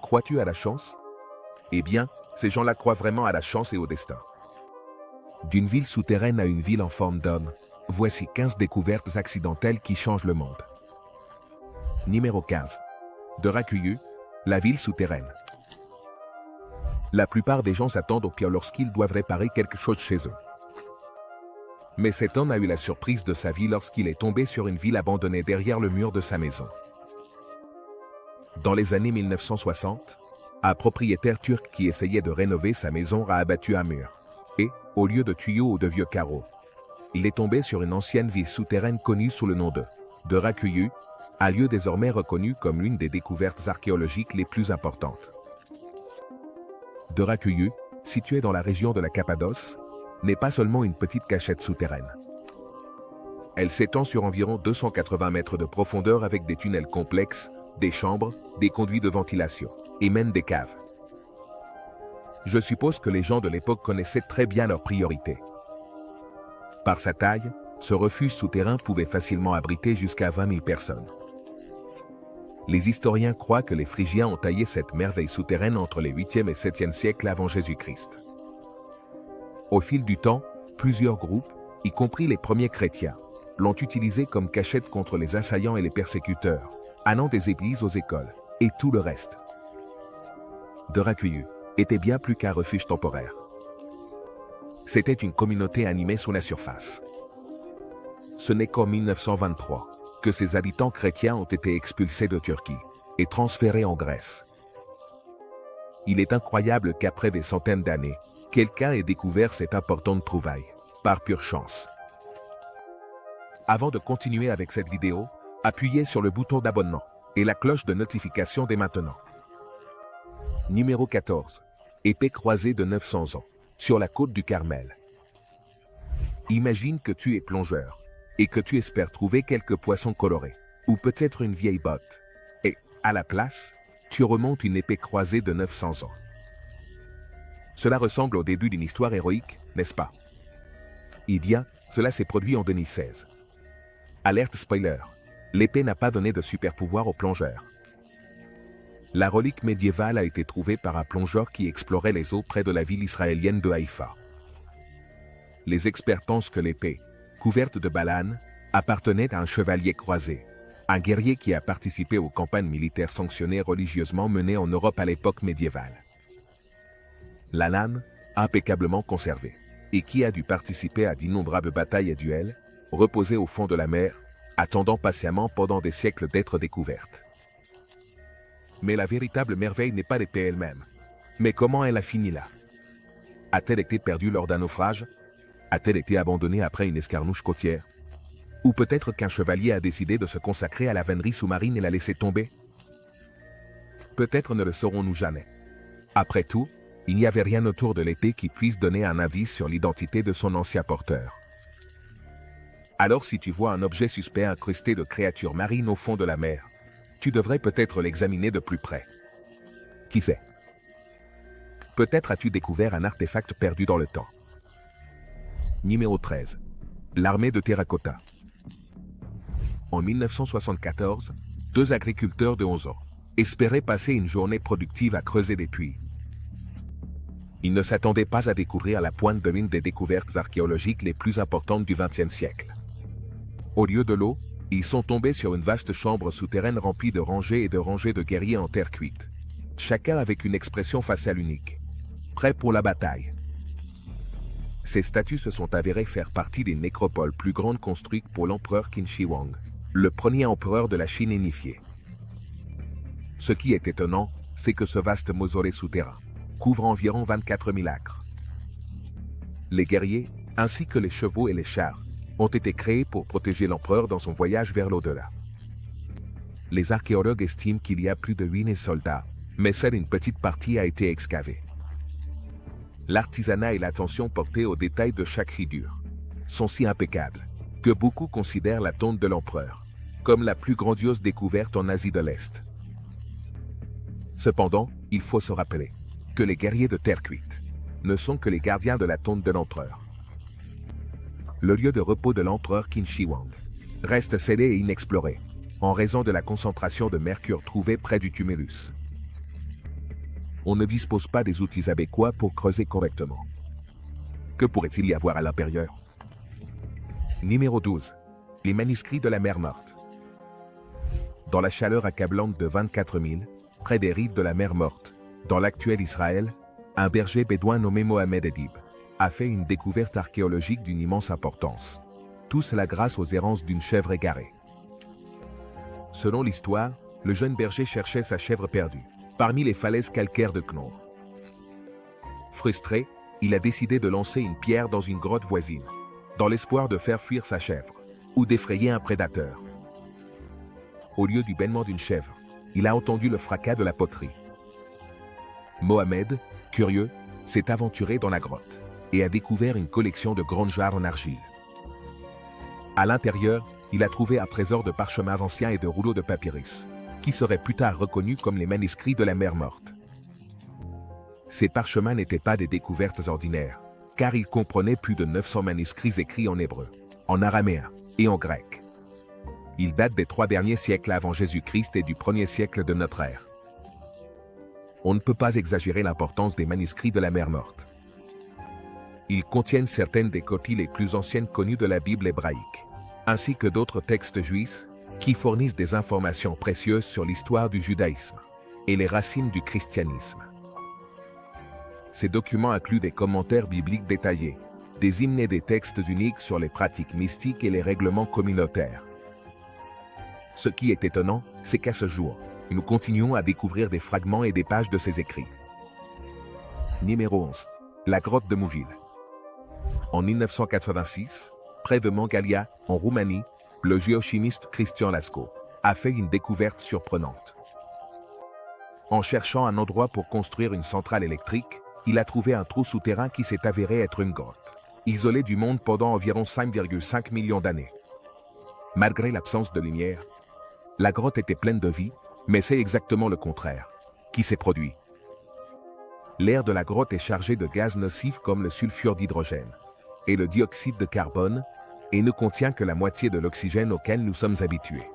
Crois-tu à la chance? Eh bien, ces gens-là croient vraiment à la chance et au destin. D'une ville souterraine à une ville en forme d'homme, voici 15 découvertes accidentelles qui changent le monde. Numéro 15. De Racuyu, la ville souterraine. La plupart des gens s'attendent au pire lorsqu'ils doivent réparer quelque chose chez eux. Mais cet homme a eu la surprise de sa vie lorsqu'il est tombé sur une ville abandonnée derrière le mur de sa maison. Dans les années 1960, un propriétaire turc qui essayait de rénover sa maison a abattu un mur. Et, au lieu de tuyaux ou de vieux carreaux, il est tombé sur une ancienne ville souterraine connue sous le nom de Racuyu, un lieu désormais reconnu comme l'une des découvertes archéologiques les plus importantes. De Racuyu, située dans la région de la Cappadoce, n'est pas seulement une petite cachette souterraine. Elle s'étend sur environ 280 mètres de profondeur avec des tunnels complexes, des chambres, des conduits de ventilation, et même des caves. Je suppose que les gens de l'époque connaissaient très bien leurs priorités. Par sa taille, ce refuge souterrain pouvait facilement abriter jusqu'à 20 000 personnes. Les historiens croient que les Phrygiens ont taillé cette merveille souterraine entre les 8e et 7e siècles avant Jésus-Christ. Au fil du temps, plusieurs groupes, y compris les premiers chrétiens, l'ont utilisé comme cachette contre les assaillants et les persécuteurs, allant des églises aux écoles, et tout le reste. De Racuyu était bien plus qu'un refuge temporaire. C'était une communauté animée sous la surface. Ce n'est qu'en 1923 que ses habitants chrétiens ont été expulsés de Turquie et transférés en Grèce. Il est incroyable qu'après des centaines d'années, quelqu'un ait découvert cette importante trouvaille, par pure chance. Avant de continuer avec cette vidéo, appuyez sur le bouton d'abonnement et la cloche de notification dès maintenant. Numéro 14. Épée croisée de 900 ans, sur la côte du Carmel. Imagine que tu es plongeur et que tu espères trouver quelques poissons colorés, ou peut-être une vieille botte. Et, à la place, tu remontes une épée croisée de 900 ans. Cela ressemble au début d'une histoire héroïque, n'est-ce pas? Cela s'est produit en 2016. Alerte spoiler, l'épée n'a pas donné de super pouvoir aux plongeurs. La relique médiévale a été trouvée par un plongeur qui explorait les eaux près de la ville israélienne de Haïfa. Les experts pensent que l'épée, couverte de balanes, appartenait à un chevalier croisé, un guerrier qui a participé aux campagnes militaires sanctionnées religieusement menées en Europe à l'époque médiévale. La lame, impeccablement conservée, et qui a dû participer à d'innombrables batailles et duels, reposait au fond de la mer, attendant patiemment pendant des siècles d'être découverte. Mais la véritable merveille n'est pas l'épée elle-même. Mais comment elle a fini là? A-t-elle été perdue lors d'un naufrage? A-t-elle été abandonnée après une escarmouche côtière? Ou peut-être qu'un chevalier a décidé de se consacrer à la vannerie sous-marine et l'a laissé tomber? Peut-être ne le saurons-nous jamais. Après tout, il n'y avait rien autour de l'épée qui puisse donner un indice sur l'identité de son ancien porteur. Alors si tu vois un objet suspect incrusté de créatures marines au fond de la mer, tu devrais peut-être l'examiner de plus près. Qui sait? Peut-être as-tu découvert un artefact perdu dans le temps. Numéro 13. L'armée de terracotta. En 1974, 2 agriculteurs de 11 ans espéraient passer une journée productive à creuser des puits. Ils ne s'attendaient pas à découvrir la pointe de l'une des découvertes archéologiques les plus importantes du XXe siècle. Au lieu de l'eau, ils sont tombés sur une vaste chambre souterraine remplie de rangées et de rangées de guerriers en terre cuite, chacun avec une expression faciale unique, prêt pour la bataille. Ces statues se sont avérées faire partie des nécropoles plus grandes construites pour l'empereur Qin Shi Huang, le premier empereur de la Chine unifiée. Ce qui est étonnant, c'est que ce vaste mausolée souterrain couvre environ 24 000 acres. Les guerriers, ainsi que les chevaux et les chars, ont été créés pour protéger l'empereur dans son voyage vers l'au-delà. Les archéologues estiment qu'il y a plus de 8 000 soldats, mais seule une petite partie a été excavée. L'artisanat et l'attention portée aux détails de chaque figure sont si impeccables que beaucoup considèrent la tombe de l'empereur comme la plus grandiose découverte en Asie de l'Est. Cependant, il faut se rappeler que les guerriers de terre cuite ne sont que les gardiens de la tombe de l'empereur. Le lieu de repos de l'empereur Qin Shi Huang reste scellé et inexploré en raison de la concentration de mercure trouvée près du tumulus. on ne dispose pas des outils adéquats pour creuser correctement. Que pourrait-il y avoir à l'intérieur? Numéro 12. Les manuscrits de la mer Morte. Dans la chaleur accablante de 24 000, près des rives de la mer Morte, dans l'actuel Israël, un berger bédouin nommé Mohamed Edib a fait une découverte archéologique d'une immense importance. Tout cela grâce aux errances d'une chèvre égarée. Selon l'histoire, le jeune berger cherchait sa chèvre perdue, parmi les falaises calcaires de Knorr. Frustré, il a décidé de lancer une pierre dans une grotte voisine, dans l'espoir de faire fuir sa chèvre, ou d'effrayer un prédateur. Au lieu du bêlement d'une chèvre, il a entendu le fracas de la poterie. Mohamed, curieux, s'est aventuré dans la grotte et a découvert une collection de grandes jarres en argile. À l'intérieur, il a trouvé un trésor de parchemins anciens et de rouleaux de papyrus, qui seraient plus tard reconnus comme les manuscrits de la mer Morte. Ces parchemins n'étaient pas des découvertes ordinaires, car ils comprenaient plus de 900 manuscrits écrits en hébreu, en araméen et en grec. Ils datent des 3 derniers siècles avant Jésus-Christ et du 1er siècle de notre ère. On ne peut pas exagérer l'importance des manuscrits de la mer Morte. Ils contiennent certaines des copies les plus anciennes connues de la Bible hébraïque, ainsi que d'autres textes juifs qui fournissent des informations précieuses sur l'histoire du judaïsme et les racines du christianisme. Ces documents incluent des commentaires bibliques détaillés, des hymnes et des textes uniques sur les pratiques mystiques et les règlements communautaires. Ce qui est étonnant, c'est qu'à ce jour, nous continuons à découvrir des fragments et des pages de ces écrits. Numéro 11. La grotte de Mouville. En 1986, près de Mangalia, en Roumanie, le géochimiste Christian Lascaux a fait une découverte surprenante. En cherchant un endroit pour construire une centrale électrique, il a trouvé un trou souterrain qui s'est avéré être une grotte, isolée du monde pendant environ 5,5 millions d'années. Malgré l'absence de lumière, la grotte était pleine de vie, mais c'est exactement le contraire qui s'est produit. L'air de la grotte est chargé de gaz nocifs comme le sulfure d'hydrogène et le dioxyde de carbone, et ne contient que la moitié de l'oxygène auquel nous sommes habitués.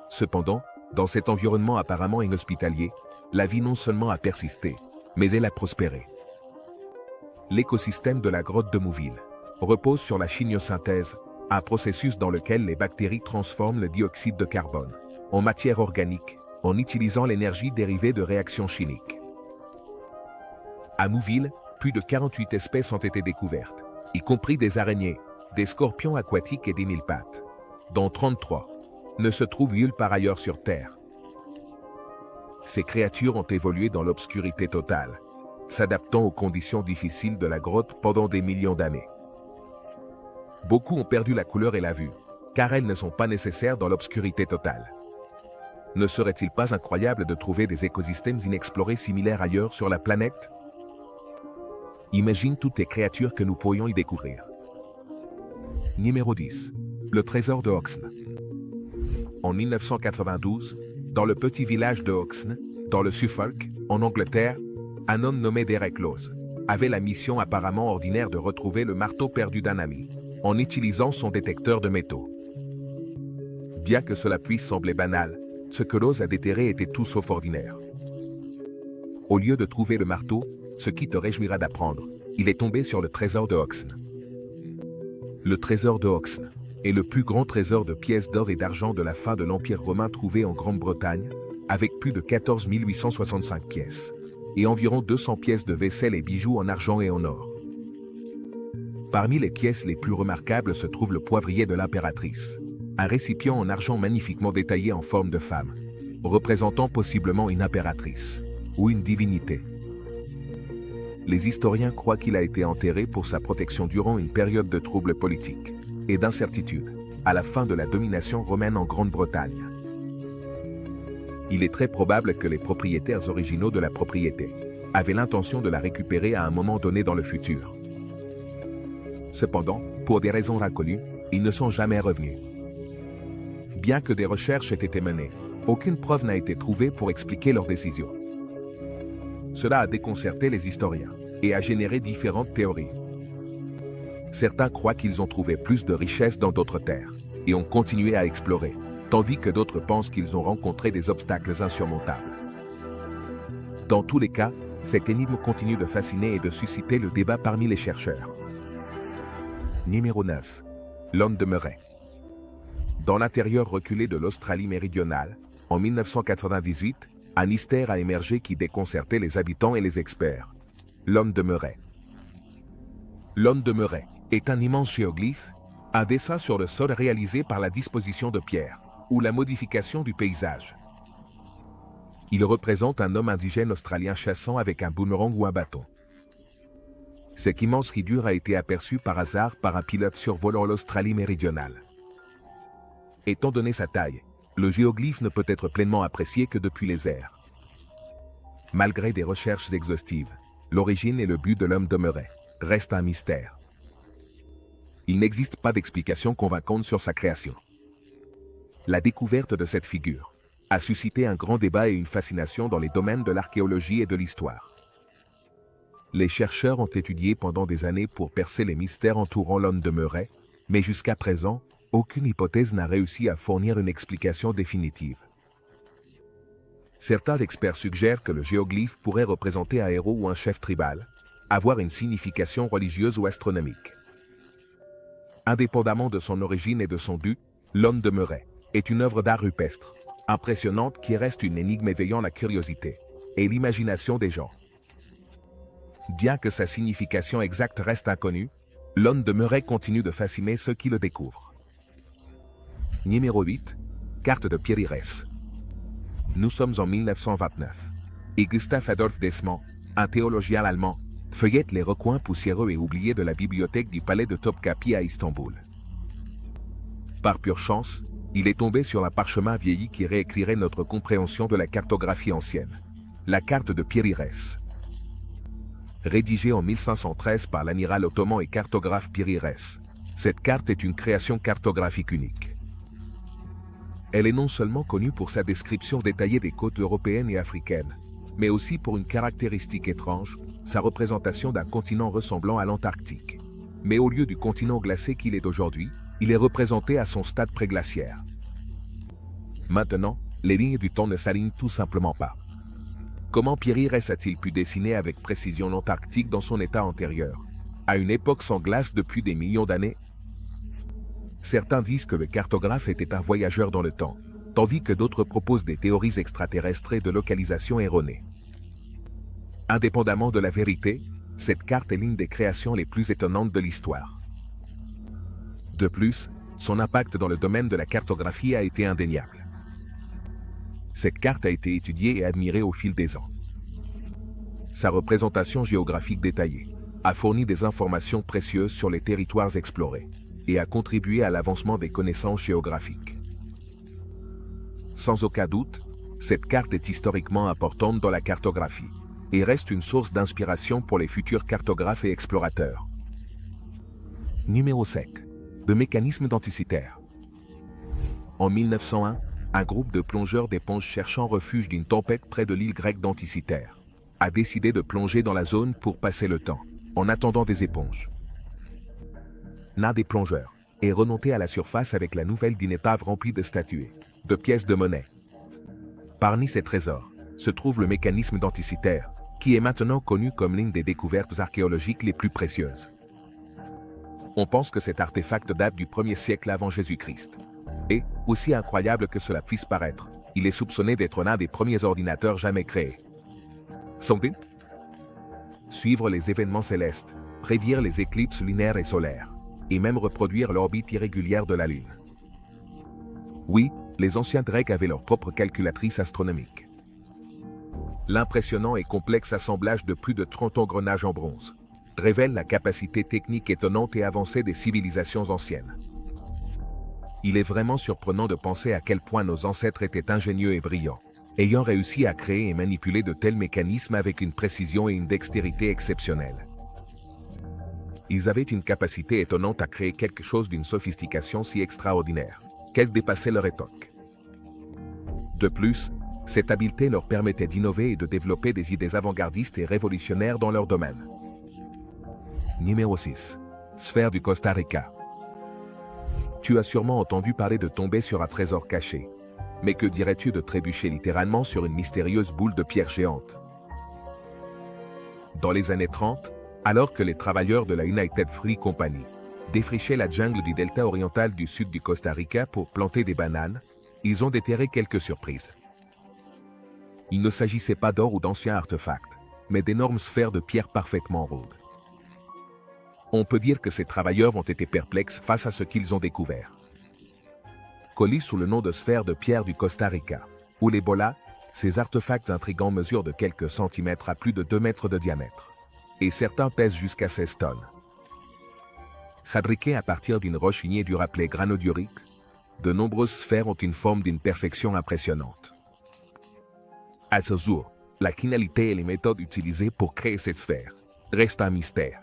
Cependant, dans cet environnement apparemment inhospitalier, la vie non seulement a persisté, mais elle a prospéré. L'écosystème de la grotte de Mouville repose sur la chimiosynthèse, un processus dans lequel les bactéries transforment le dioxyde de carbone en matière organique en utilisant l'énergie dérivée de réactions chimiques. À Mouville, plus de 48 espèces ont été découvertes, y compris des araignées, des scorpions aquatiques et des mille-pattes, dont 33 ne se trouvent nulle part ailleurs sur Terre. Ces créatures ont évolué dans l'obscurité totale, s'adaptant aux conditions difficiles de la grotte pendant des millions d'années. Beaucoup ont perdu la couleur et la vue, car elles ne sont pas nécessaires dans l'obscurité totale. Ne serait-il pas incroyable de trouver des écosystèmes inexplorés similaires ailleurs sur la planète? Imagine toutes les créatures que nous pourrions y découvrir. Numéro 10. Le trésor de Oxne. En 1992, dans le petit village de Oxne, dans le Suffolk, en Angleterre, un homme nommé Derek Lowes avait la mission apparemment ordinaire de retrouver le marteau perdu d'un ami, en utilisant son détecteur de métaux. Bien que cela puisse sembler banal, ce que Lowes a déterré était tout sauf ordinaire. Au lieu de trouver le marteau, ce qui te réjouira d'apprendre, il est tombé sur le trésor de Oxne. Le trésor de Oxne est le plus grand trésor de pièces d'or et d'argent de la fin de l'Empire romain trouvé en Grande-Bretagne, avec plus de 14 865 pièces, et environ 200 pièces de vaisselle et bijoux en argent et en or. Parmi les pièces les plus remarquables se trouve le poivrier de l'impératrice, un récipient en argent magnifiquement détaillé en forme de femme, représentant possiblement une impératrice ou une divinité. Les historiens croient qu'il a été enterré pour sa protection durant une période de troubles politiques et d'incertitude, à la fin de la domination romaine en Grande-Bretagne. Il est très probable que les propriétaires originaux de la propriété avaient l'intention de la récupérer à un moment donné dans le futur. Cependant, pour des raisons inconnues, ils ne sont jamais revenus. Bien que des recherches aient été menées, aucune preuve n'a été trouvée pour expliquer leur décision. Cela a déconcerté les historiens et a généré différentes théories. Certains croient qu'ils ont trouvé plus de richesses dans d'autres terres et ont continué à explorer, tandis que d'autres pensent qu'ils ont rencontré des obstacles insurmontables. Dans tous les cas, cette énigme continue de fasciner et de susciter le débat parmi les chercheurs. Numéro 9. L'Onde de Murray. Dans l'intérieur reculé de l'Australie méridionale, en 1998, un mystère a émergé qui déconcertait les habitants et les experts. L'Onde de Murray. L'Onde de Murray est un immense géoglyphe, un dessin sur le sol réalisé par la disposition de pierres, ou la modification du paysage. Il représente un homme indigène australien chassant avec un boomerang ou un bâton. Cette immense figure a été aperçue par hasard par un pilote survolant l'Australie méridionale. Étant donné sa taille, le géoglyphe ne peut être pleinement apprécié que depuis les airs. Malgré des recherches exhaustives, l'origine et le but de l'Onde de Murray restent un mystère. Il n'existe pas d'explication convaincante sur sa création. La découverte de cette figure a suscité un grand débat et une fascination dans les domaines de l'archéologie et de l'histoire. Les chercheurs ont étudié pendant des années pour percer les mystères entourant l'Onde de Murray, mais jusqu'à présent, aucune hypothèse n'a réussi à fournir une explication définitive. Certains experts suggèrent que le géoglyphe pourrait représenter un héros ou un chef tribal, avoir une signification religieuse ou astronomique. Indépendamment de son origine et de son but, l'Onde de Murray est une œuvre d'art rupestre, impressionnante qui reste une énigme éveillant la curiosité et l'imagination des gens. Bien que sa signification exacte reste inconnue, l'Onde de Murray continue de fasciner ceux qui le découvrent. Numéro 8. Carte de Pierre-Irès. Nous sommes en 1929, et Gustav Adolf Desmond, un théologien allemand, feuillette les recoins poussiéreux et oubliés de la bibliothèque du palais de Topkapi à Istanbul. Par pure chance, il est tombé sur un parchemin vieilli qui réécrirait notre compréhension de la cartographie ancienne, la carte de Pierre-Irès. Rédigée en 1513 par l'amiral ottoman et cartographe Pierre-Irès, cette carte est une création cartographique unique. Elle est non seulement connue pour sa description détaillée des côtes européennes et africaines, mais aussi pour une caractéristique étrange, sa représentation d'un continent ressemblant à l'Antarctique. Mais au lieu du continent glacé qu'il est aujourd'hui, il est représenté à son stade préglaciaire. Maintenant, les lignes du temps ne s'alignent tout simplement pas. Comment Pierre-Irès a-t-il pu dessiner avec précision l'Antarctique dans son état antérieur, à une époque sans glace depuis des millions d'années? Certains disent que le cartographe était un voyageur dans le temps, tandis que d'autres proposent des théories extraterrestres et de localisation erronée. Indépendamment de la vérité, cette carte est l'une des créations les plus étonnantes de l'histoire. De plus, son impact dans le domaine de la cartographie a été indéniable. Cette carte a été étudiée et admirée au fil des ans. Sa représentation géographique détaillée a fourni des informations précieuses sur les territoires explorés et a contribué à l'avancement des connaissances géographiques. Sans aucun doute, cette carte est historiquement importante dans la cartographie et reste une source d'inspiration pour les futurs cartographes et explorateurs. Numéro 5. Le mécanisme d'Anticythère. En 1901, un groupe de plongeurs d'éponges cherchant refuge d'une tempête près de l'île grecque d'Anticythère a décidé de plonger dans la zone pour passer le temps, en attendant des éponges. L'un des plongeurs est remonté à la surface avec la nouvelle d'une épave remplie de statues, de pièces de monnaie. Parmi ces trésors se trouve le mécanisme d'Anticythère, qui est maintenant connu comme l'une des découvertes archéologiques les plus précieuses. On pense que cet artefact date du 1er siècle avant Jésus-Christ. Et, aussi incroyable que cela puisse paraître, il est soupçonné d'être l'un des premiers ordinateurs jamais créés. Sonder, suivre les événements célestes, prédire les éclipses lunaires et solaires, et même reproduire l'orbite irrégulière de la Lune. Oui, les anciens Grecs avaient leur propre calculatrice astronomique. L'impressionnant et complexe assemblage de plus de 30 engrenages en bronze révèle la capacité technique étonnante et avancée des civilisations anciennes. Il est vraiment surprenant de penser à quel point nos ancêtres étaient ingénieux et brillants, ayant réussi à créer et manipuler de tels mécanismes avec une précision et une dextérité exceptionnelles. Ils avaient une capacité étonnante à créer quelque chose d'une sophistication si extraordinaire qu'elle dépassait leur époque. De plus, cette habileté leur permettait d'innover et de développer des idées avant-gardistes et révolutionnaires dans leur domaine. Numéro 6. Sphère du Costa Rica. Tu as sûrement entendu parler de tomber sur un trésor caché. Mais que dirais-tu de trébucher littéralement sur une mystérieuse boule de pierre géante? Dans les années 30, alors que les travailleurs de la United Fruit Company défrichaient la jungle du delta oriental du sud du Costa Rica pour planter des bananes, ils ont déterré quelques surprises. Il ne s'agissait pas d'or ou d'anciens artefacts, mais d'énormes sphères de pierre parfaitement rondes. On peut dire que ces travailleurs ont été perplexes face à ce qu'ils ont découvert. Connus sous le nom de sphères de pierre du Costa Rica, ou les bolas, ces artefacts intrigants mesurent de quelques centimètres à plus de 2 mètres de diamètre. Et certains pèsent jusqu'à 16 tonnes. Fabriqués à partir d'une roche ignée dure appelée granodiorite, de nombreuses sphères ont une forme d'une perfection impressionnante. À ce jour, la finalité et les méthodes utilisées pour créer ces sphères restent un mystère.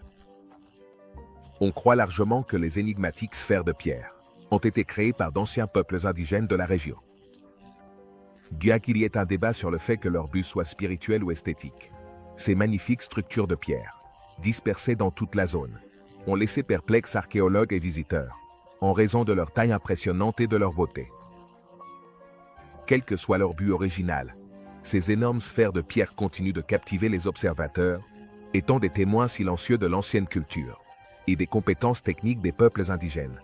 On croit largement que les énigmatiques sphères de pierre ont été créées par d'anciens peuples indigènes de la région. Bien qu'il y ait un débat sur le fait que leur but soit spirituel ou esthétique, ces magnifiques structures de pierre, dispersées dans toute la zone, ont laissé perplexes archéologues et visiteurs, en raison de leur taille impressionnante et de leur beauté. Quel que soit leur but original, ces énormes sphères de pierre continuent de captiver les observateurs, étant des témoins silencieux de l'ancienne culture et des compétences techniques des peuples indigènes.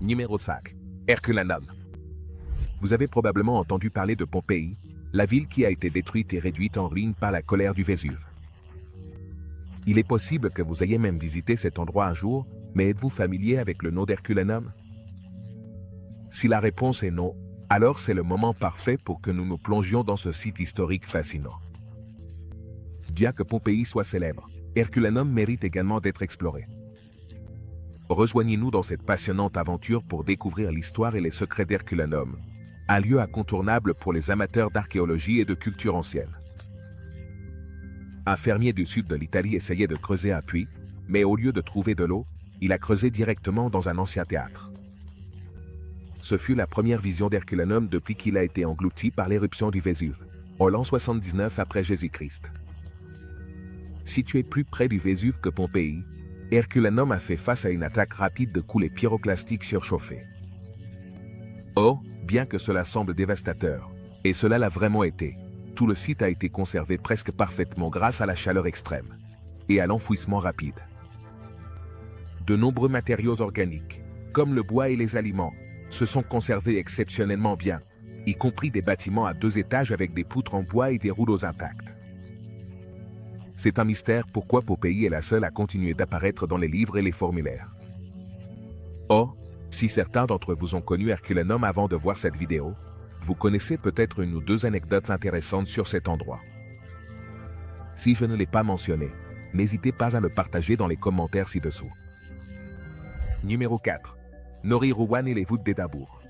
Numéro 5. Herculanum. Vous avez probablement entendu parler de Pompéi, la ville qui a été détruite et réduite en ruines par la colère du Vésuve. Il est possible que vous ayez même visité cet endroit un jour, mais êtes-vous familier avec le nom d'Herculanum? Si la réponse est non, alors c'est le moment parfait pour que nous nous plongions dans ce site historique fascinant. Bien que Pompéi soit célèbre, Herculanum mérite également d'être exploré. Rejoignez-nous dans cette passionnante aventure pour découvrir l'histoire et les secrets d'Herculanum, un lieu incontournable pour les amateurs d'archéologie et de culture ancienne. Un fermier du sud de l'Italie essayait de creuser un puits, mais au lieu de trouver de l'eau, il a creusé directement dans un ancien théâtre. Ce fut la première vision d'Herculanum depuis qu'il a été englouti par l'éruption du Vésuve, en l'an 79 après Jésus-Christ. Situé plus près du Vésuve que Pompéi, Herculanum a fait face à une attaque rapide de coulées pyroclastiques surchauffées. Or, bien que cela semble dévastateur, et cela l'a vraiment été, tout le site a été conservé presque parfaitement grâce à la chaleur extrême et à l'enfouissement rapide. De nombreux matériaux organiques, comme le bois et les aliments, se sont conservés exceptionnellement bien, y compris des bâtiments à 2 étages avec des poutres en bois et des rouleaux intacts. C'est un mystère pourquoi Pompéi est la seule à continuer d'apparaître dans les livres et les formulaires. Or, si certains d'entre vous ont connu Herculanum avant de voir cette vidéo, vous connaissez peut-être 1 ou 2 anecdotes intéressantes sur cet endroit. Si je ne l'ai pas mentionné, n'hésitez pas à le partager dans les commentaires ci-dessous. Numéro 4. Nori Rowan et les voûtes d'Édimbourg.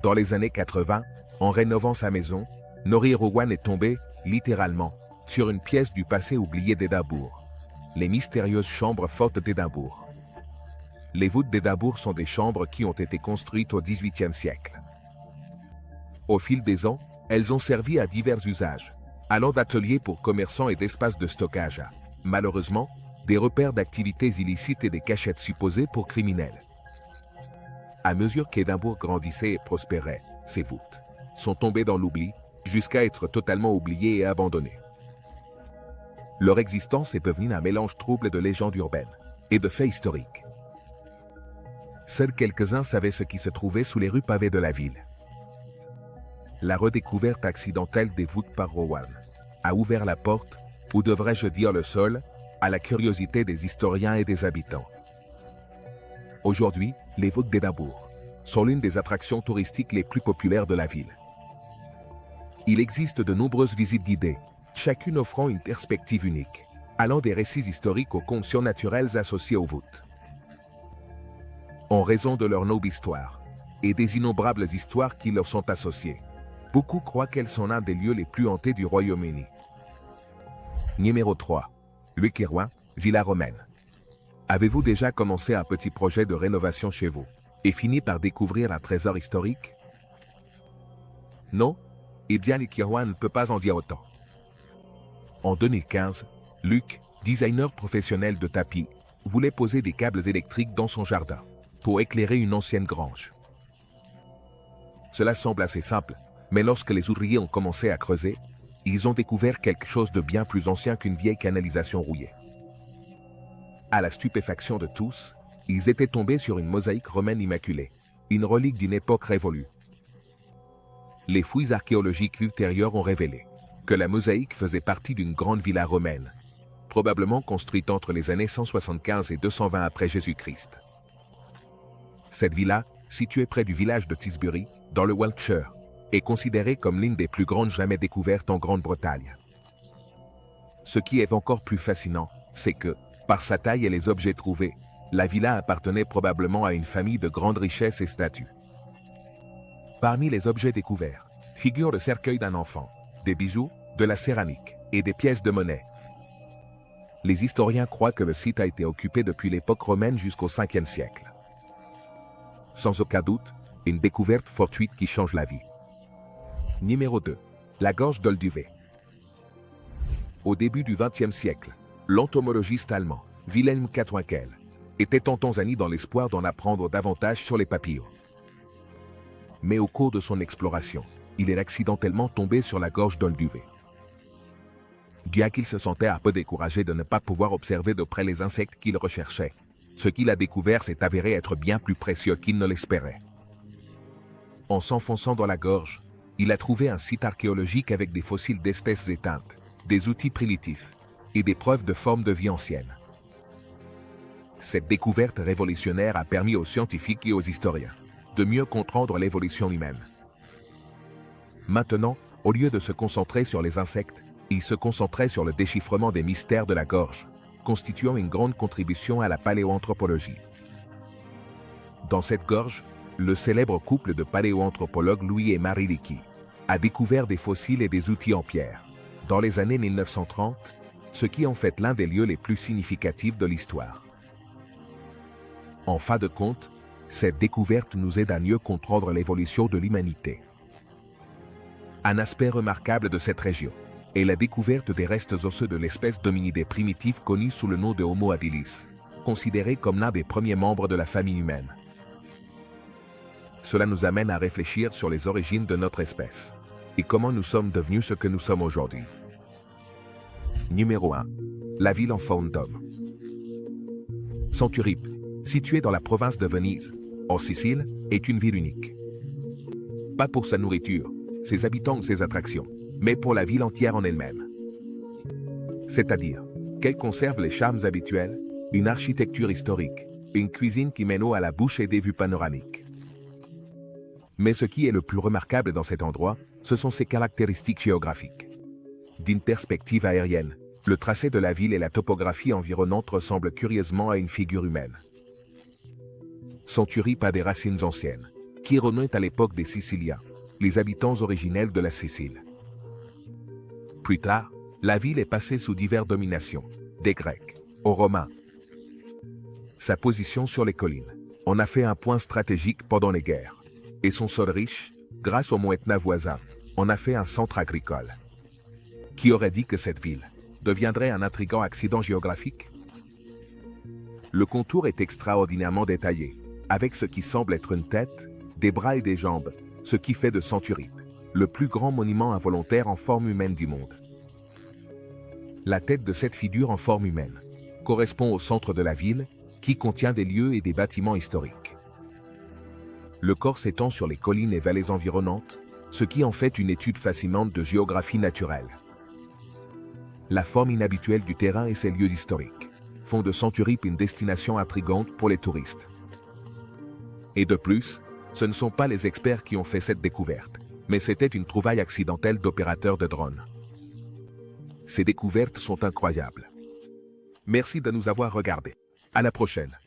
Dans les années 80, en rénovant sa maison, Nori Rowan est tombé, littéralement, sur une pièce du passé oublié d'Édimbourg, les mystérieuses chambres fortes d'Édimbourg. Les voûtes d'Édimbourg sont des chambres qui ont été construites au XVIIIe siècle. Au fil des ans, elles ont servi à divers usages, allant d'ateliers pour commerçants et d'espaces de stockage à, malheureusement, des repères d'activités illicites et des cachettes supposées pour criminels. À mesure qu'Édimbourg grandissait et prospérait, ces voûtes sont tombées dans l'oubli, jusqu'à être totalement oubliées et abandonnées. Leur existence est devenue un mélange trouble de légendes urbaines et de faits historiques. Seuls quelques-uns savaient ce qui se trouvait sous les rues pavées de la ville. La redécouverte accidentelle des voûtes par Rowan a ouvert la porte, ou devrais-je dire le sol, à la curiosité des historiens et des habitants. Aujourd'hui, les voûtes d'Édimbourg sont l'une des attractions touristiques les plus populaires de la ville. Il existe de nombreuses visites guidées, chacune offrant une perspective unique, allant des récits historiques aux contes surnaturels associés aux voûtes. En raison de leur noble histoire et des innombrables histoires qui leur sont associées, beaucoup croient qu'elles sont l'un des lieux les plus hantés du Royaume-Uni. Numéro 3. Louis-Quérouin, Villa romaine. Avez-vous déjà commencé un petit projet de rénovation chez vous et fini par découvrir un trésor historique? Non? Eh bien, Louis-Quérouin ne peut pas en dire autant. En 2015, Luc, designer professionnel de tapis, voulait poser des câbles électriques dans son jardin pour éclairer une ancienne grange. Cela semble assez simple, mais lorsque les ouvriers ont commencé à creuser, ils ont découvert quelque chose de bien plus ancien qu'une vieille canalisation rouillée. À la stupéfaction de tous, ils étaient tombés sur une mosaïque romaine immaculée, une relique d'une époque révolue. Les fouilles archéologiques ultérieures ont révélé que la mosaïque faisait partie d'une grande villa romaine, probablement construite entre les années 175 et 220 après Jésus-Christ. Cette villa, située près du village de Tisbury, dans le Wiltshire, est considérée comme l'une des plus grandes jamais découvertes en Grande-Bretagne. Ce qui est encore plus fascinant, c'est que, par sa taille et les objets trouvés, la villa appartenait probablement à une famille de grande richesse et statut. Parmi les objets découverts, figurent le cercueil d'un enfant, des bijoux, de la céramique et des pièces de monnaie. Les historiens croient que le site a été occupé depuis l'époque romaine jusqu'au 5e siècle. Sans aucun doute, une découverte fortuite qui change la vie. Numéro 2. La gorge d'Olduvai. Au début du XXe siècle, l'entomologiste allemand, Wilhelm Katwinkel, était en Tanzanie dans l'espoir d'en apprendre davantage sur les papillons. Mais au cours de son exploration, il est accidentellement tombé sur la gorge d'Olduvai. Bien qu'il se sentait un peu découragé de ne pas pouvoir observer de près les insectes qu'il recherchait, ce qu'il a découvert s'est avéré être bien plus précieux qu'il ne l'espérait. En s'enfonçant dans la gorge, il a trouvé un site archéologique avec des fossiles d'espèces éteintes, des outils primitifs et des preuves de formes de vie anciennes. Cette découverte révolutionnaire a permis aux scientifiques et aux historiens de mieux comprendre l'évolution humaine. Maintenant, au lieu de se concentrer sur les insectes, ils se concentraient sur le déchiffrement des mystères de la gorge, constituant une grande contribution à la paléoanthropologie. Dans cette gorge, le célèbre couple de paléoanthropologues Louis et Marie Leakey a découvert des fossiles et des outils en pierre, dans les années 1930, ce qui en fait l'un des lieux les plus significatifs de l'histoire. En fin de compte, cette découverte nous aide à mieux comprendre l'évolution de l'humanité. Un aspect remarquable de cette région est la découverte des restes osseux de l'espèce d'hominidés primitifs connue sous le nom de Homo habilis, considéré comme l'un des premiers membres de la famille humaine. Cela nous amène à réfléchir sur les origines de notre espèce et comment nous sommes devenus ce que nous sommes aujourd'hui. Numéro 1. La ville en forme d'homme. Centuripe, située dans la province de Venise, en Sicile, est une ville unique. Pas pour sa nourriture, ses habitants ou ses attractions, mais pour la ville entière en elle-même. C'est-à-dire qu'elle conserve les charmes habituels, une architecture historique, une cuisine qui mène eau à la bouche et des vues panoramiques. Mais ce qui est le plus remarquable dans cet endroit, ce sont ses caractéristiques géographiques. D'une perspective aérienne, le tracé de la ville et la topographie environnante ressemblent curieusement à une figure humaine. Centuripe a des racines anciennes, qui remontent à l'époque des Siciliens, les habitants originels de la Sicile. Plus tard, la ville est passée sous diverses dominations, des Grecs aux Romains. Sa position sur les collines en a fait un point stratégique pendant les guerres, et son sol riche, grâce au mont Etna voisin, en a fait un centre agricole. Qui aurait dit que cette ville deviendrait un intrigant accident géographique? Le contour est extraordinairement détaillé, avec ce qui semble être une tête, des bras et des jambes, ce qui fait de Centuripe le plus grand monument involontaire en forme humaine du monde. La tête de cette figure en forme humaine correspond au centre de la ville, qui contient des lieux et des bâtiments historiques. Le corps s'étend sur les collines et vallées environnantes, ce qui en fait une étude fascinante de géographie naturelle. La forme inhabituelle du terrain et ses lieux historiques font de Centuripe une destination intrigante pour les touristes. Et de plus, ce ne sont pas les experts qui ont fait cette découverte, mais c'était une trouvaille accidentelle d'opérateurs de drones. Ces découvertes sont incroyables. Merci de nous avoir regardés. À la prochaine.